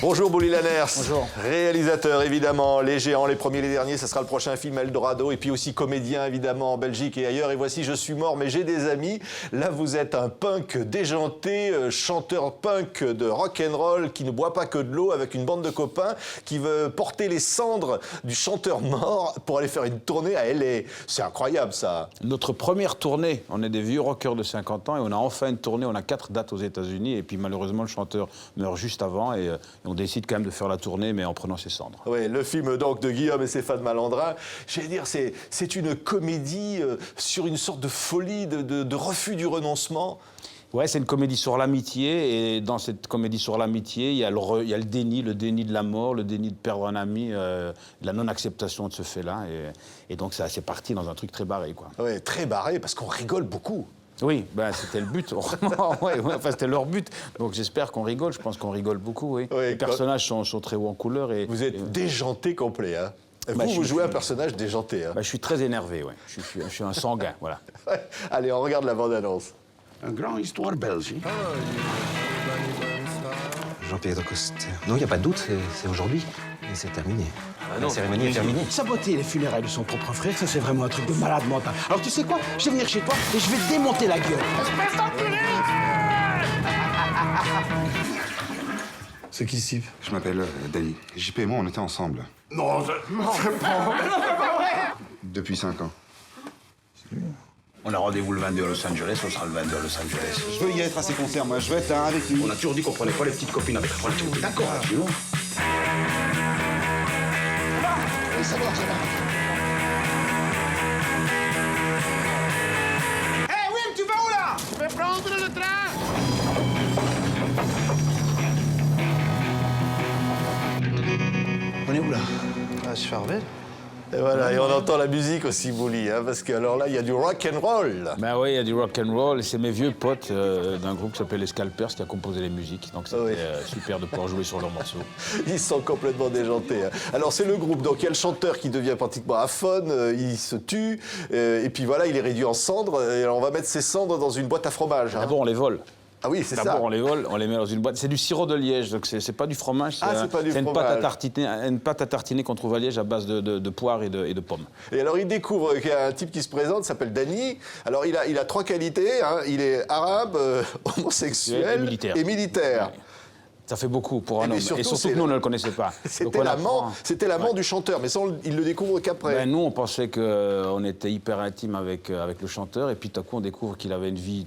Bonjour Bouli Lanners. Bonjour. Réalisateur évidemment, Les Géants, les premiers, les derniers, ça sera le prochain film Eldorado. Et puis aussi comédien évidemment en Belgique et ailleurs. Et voici Je suis mort mais j'ai des amis. Là vous êtes un punk déjanté, chanteur punk de rock'n'roll qui ne boit pas que de l'eau avec une bande de copains qui veut porter les cendres du chanteur mort pour aller faire une tournée à LA. C'est incroyable ça. Notre première tournée, on est des vieux rockers de 50 ans et on a enfin une tournée, on a 4 dates aux États-Unis et puis malheureusement le chanteur meurt juste avant et on décide quand même de faire la tournée mais en prenant ses cendres. Oui, le film donc de Guillaume et Stéphane Malandrin, j'allais dire c'est une comédie sur une sorte de folie, de refus du renoncement. Ouais, c'est une comédie sur l'amitié et dans cette comédie sur l'amitié, il y a le déni de la mort, le déni de perdre un ami, la non-acceptation de ce fait-là et donc ça c'est parti dans un truc très barré quoi. Oui, très barré parce qu'on rigole beaucoup. Oui, ben, c'était le but, vraiment, ouais, enfin, c'était leur but. Donc j'espère qu'on rigole, je pense qu'on rigole beaucoup, oui. Oui, les personnages sont très hauts en couleur. Et, vous êtes déjanté complet, hein. Bah, vous jouez un personnage déjanté, hein. Bah, je suis très énervé, oui. Je suis un sanguin, voilà. Allez, on regarde la bande-annonce. Un grand histoire belge. Jean-Pierre Coster. Non, il n'y a pas de doute, c'est aujourd'hui. Et c'est terminé. La cérémonie est terminée. Saboter les funérailles de son propre frère, ça c'est vraiment un truc de malade mental. Alors tu sais quoi? Je vais venir chez toi et je vais te démonter la gueule. Espèce d'enculé! C'est qui Steve? Je m'appelle Dany. JP et moi, on était ensemble. Non, c'est pas vrai. Depuis 5 ans. On a rendez-vous le 22 à Los Angeles, on sera le 22 à Los Angeles. Je veux y être à ses concerts, moi. Je veux être là avec lui. On a toujours dit qu'on prenait pas les petites copines avec. On a toujours dit d'accord là-dessus, non? Ça va. Hé, Wim, tu vas où là? Je vais prendre le train. On est où là? Ah, je suis arrivé. Et voilà, et on entend la musique aussi, Bouli, hein, parce que alors là, il y a du rock'n'roll. Ben oui, il y a du rock'n'roll et c'est mes vieux potes d'un groupe qui s'appelle les Scalpers qui a composé les musiques. Donc c'était super de pouvoir jouer sur leurs morceaux. Ils sont complètement déjantés, hein. Alors c'est le groupe, donc il y a le chanteur qui devient pratiquement aphone, il se tue, et puis voilà, il est réduit en cendres, et alors on va mettre ses cendres dans une boîte à fromage, hein. D'abord, on les vole. Ah oui, c'est ça. D'abord, on les vole, on les met dans une boîte. C'est du sirop de liège, donc c'est pas du fromage. C'est une pâte à tartiner qu'on trouve à Liège à base de poire et de pommes. Et alors il découvre qu'il y a un type qui se présente, s'appelle Dany. Alors il a 3 qualités, hein. Il est arabe, homosexuel et militaire. Ouais. Ça fait beaucoup pour un homme. Surtout, et surtout que nous, on ne le connaissait pas. C'était l'amant du chanteur, mais ça, il le découvre qu'après. Ben, nous, on pensait qu'on était hyper intime avec le chanteur, et puis tout à coup, on découvre qu'il avait une vie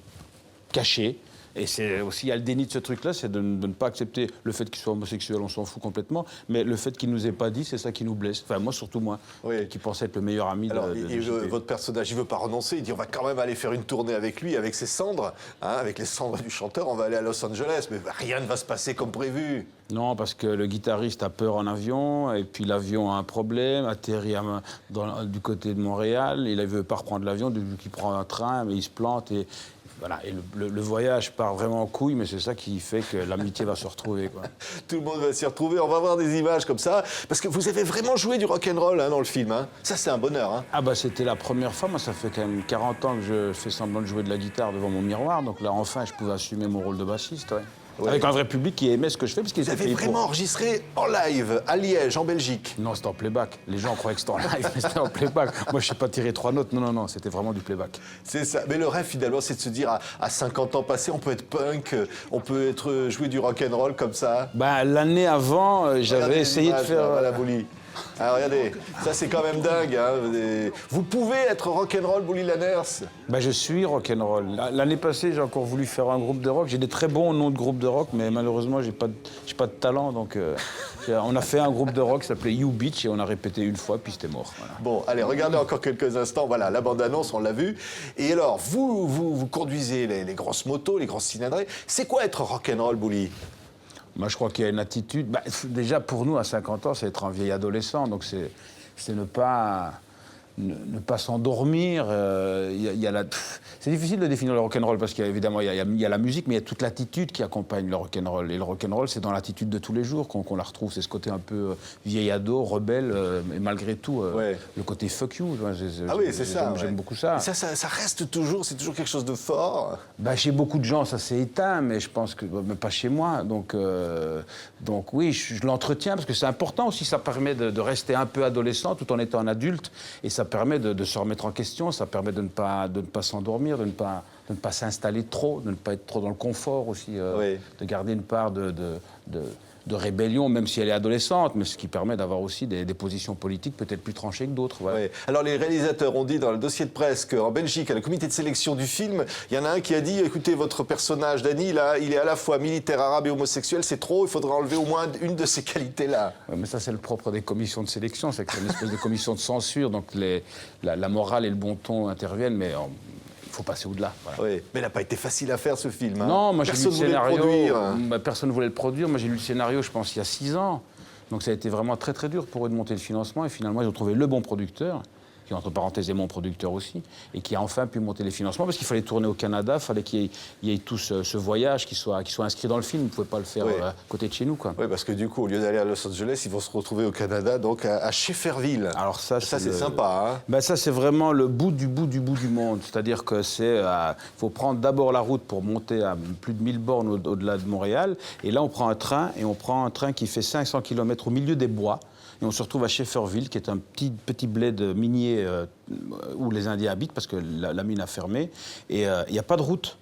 cachée. Et c'est aussi, il y a le déni de ce truc-là, c'est de ne pas accepter le fait qu'il soit homosexuel, on s'en fout complètement, mais le fait qu'il nous ait pas dit, c'est ça qui nous blesse. Enfin, moi, surtout moi, qui pensais être le meilleur ami de JP. Votre personnage, il veut pas renoncer, il dit on va quand même aller faire une tournée avec lui, avec ses cendres, hein, avec les cendres du chanteur, on va aller à Los Angeles, mais rien ne va se passer comme prévu. Non, parce que le guitariste a peur en avion, et puis l'avion a un problème, atterrit du côté de Montréal, il ne veut pas reprendre l'avion, donc il prend un train, mais il se plante, et voilà, et le voyage part vraiment en couille, mais c'est ça qui fait que l'amitié va se retrouver, quoi. Tout le monde va s'y retrouver, on va voir des images comme ça, parce que vous avez vraiment joué du rock'n'roll, hein, dans le film, hein. Ça, c'est un bonheur, hein. Ah bah c'était la première fois, moi ça fait quand même 40 ans que je fais semblant de jouer de la guitare devant mon miroir, donc là enfin je pouvais assumer mon rôle de bassiste, ouais. Ouais. Avec un vrai public qui aimait ce que je fais, parce qu'ils Vous avez vraiment enregistré en live, à Liège, en Belgique. Non, c'était en playback. Les gens croyaient que c'était en live, mais c'était en playback. Moi, je sais pas tirer 3 notes. Non, c'était vraiment du playback. C'est ça. Mais le rêve, finalement, c'est de se dire, à 50 ans passés, on peut être punk, on peut jouer du rock'n'roll comme ça. Ben, l'année avant, j'avais essayé de faire... La Bouli. Alors, regardez, ça, c'est quand même dingue, hein. Vous pouvez être rock'n'roll, Bouli Lanners. Ben, je suis rock'n'roll. L'année passée, j'ai encore voulu faire un groupe de rock. J'ai des très bons noms de groupes de rock, mais malheureusement, j'ai pas de talent. Donc, on a fait un groupe de rock qui s'appelait You Beach et on a répété une fois, puis c'était mort. Voilà. Bon, allez, regardez encore quelques instants. Voilà, la bande-annonce, on l'a vue. Et alors, vous conduisez les grosses motos, les grosses cylindrées. C'est quoi être rock'n'roll, Bouli? Moi, je crois qu'il y a une attitude... Bah, déjà, pour nous, à 50 ans, c'est être un vieil adolescent. Donc, c'est ne pas ne pas s'endormir. C'est difficile de définir le rock'n'roll parce qu'évidemment, il y a la musique, mais il y a toute l'attitude qui accompagne le rock'n'roll. Et le rock'n'roll, c'est dans l'attitude de tous les jours qu'on la retrouve. C'est ce côté un peu vieil ado, rebelle, et malgré tout, le côté fuck you. Ah oui, c'est ça. J'aime beaucoup ça. Ça reste toujours, c'est toujours quelque chose de fort. Bah, chez beaucoup de gens, ça s'est éteint, mais je pense que mais pas chez moi. Donc oui, je l'entretiens parce que c'est important aussi. Ça permet de rester un peu adolescent tout en étant un adulte, et ça permet de se remettre en question. Ça permet de ne pas s'endormir, de ne pas s'installer trop, de ne pas être trop dans le confort aussi, de garder une part de rébellion, même si elle est adolescente, mais ce qui permet d'avoir aussi des positions politiques peut-être plus tranchées que d'autres. Voilà. Ouais. Alors les réalisateurs ont dit dans le dossier de presse qu'en Belgique, à le comité de sélection du film, il y en a un qui a dit, écoutez, votre personnage, Danny, là, il est à la fois militaire arabe et homosexuel, c'est trop, il faudra enlever au moins une de ces qualités-là. Ouais, mais ça, c'est le propre des commissions de sélection, c'est que c'est une espèce de commission de censure, donc la morale et le bon ton interviennent, mais il faut passer au-delà. Voilà. Oui, mais il n'a pas été facile à faire, ce film. Hein. Non, moi j'ai lu le scénario. Produire. Personne ne voulait le produire. Moi j'ai lu le scénario, je pense, il y a 6 ans. Donc ça a été vraiment très très dur pour eux de monter le financement. Et finalement, ils ont trouvé le bon producteur, qui entre parenthèses est mon producteur aussi, et qui a enfin pu monter les financements, parce qu'il fallait tourner au Canada, il fallait qu'il y ait tout ce voyage qui soit inscrit dans le film. Ils ne pouvaient pas le faire à côté de chez nous, quoi. Oui, parce que du coup, au lieu d'aller à Los Angeles, ils vont se retrouver au Canada, donc à Shefferville. Alors ça c'est sympa. Hein. Ben ça, c'est vraiment le bout du monde. C'est-à-dire que faut prendre d'abord la route pour monter à plus de 1000 bornes au-delà de Montréal. Et là, on prend un train qui fait 500 km au milieu des bois. Et on se retrouve à Shefferville, qui est un petit bled minier où les Indiens habitent, parce que la mine a fermé. Et il n'y a pas de route.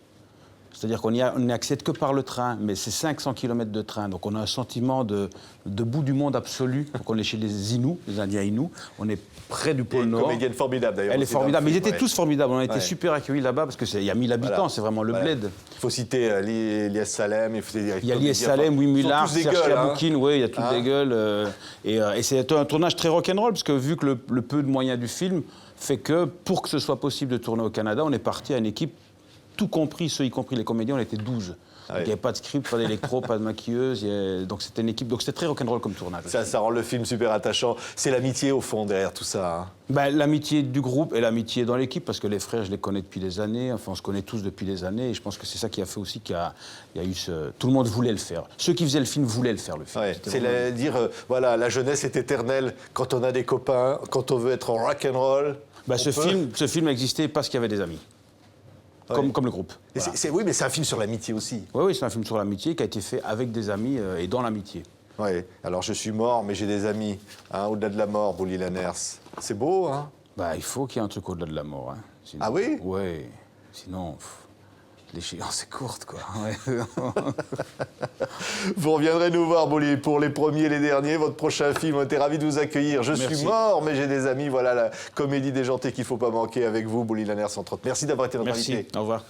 C'est-à-dire qu'on n'y accède que par le train, mais c'est 500 km de train. Donc on a un sentiment de bout du monde absolu. Donc on est chez les Inuits, les Indiens Inuits. On est près du pôle Nord. Une comédienne formidable, d'ailleurs. Elle est formidable. Mais ils étaient tous formidables. On a été super accueillis là-bas, parce qu'il y a 1000 habitants, c'est vraiment le bled. Il faut citer Lies Salem. Il y a Lies Salem, Wim Willard, Serge Kaboukine, il y a toutes des gueules. Et c'est un tournage très rock'n'roll, parce que vu que le peu de moyens du film fait que, pour que ce soit possible de tourner au Canada, on est parti à une équipe, tout compris, ceux y compris les comédiens, on était 12. Donc il n'y avait pas de script, pas d'électro, pas de maquilleuse. Donc c'était une équipe. Donc c'était très rock'n'roll comme tournage. Ça rend le film super attachant. C'est l'amitié au fond derrière tout ça. Hein. Ben, l'amitié du groupe et l'amitié dans l'équipe, parce que les frères, je les connais depuis des années. Enfin, on se connaît tous depuis des années. Et je pense que c'est ça qui a fait aussi qu'il y a eu tout le monde voulait le faire. Ceux qui faisaient le film voulaient le faire, le film. Ouais, c'est dire, voilà, la jeunesse est éternelle quand on a des copains, quand on veut être en rock'n'roll. Ben, ce film existait parce qu'il y avait des amis. Comme le groupe. Voilà. Oui, mais c'est un film sur l'amitié aussi. Oui, c'est un film sur l'amitié qui a été fait avec des amis et dans l'amitié. Oui, alors je suis mort, mais j'ai des amis. Hein, au-delà de la mort, Bouli Lanners. C'est beau, hein? Bah, il faut qu'il y ait un truc au-delà de la mort. Hein. Sinon, ah oui? Oui. Sinon, l'échéance est courte, quoi. Vous reviendrez nous voir, Bouli, pour les premiers et les derniers. Votre prochain film, on était ravis de vous accueillir. Je suis mort, mais j'ai des amis. Voilà la comédie déjantée qu'il ne faut pas manquer avec vous, Bouli Lanners, entre autres. Merci d'avoir été notre invité. Au revoir.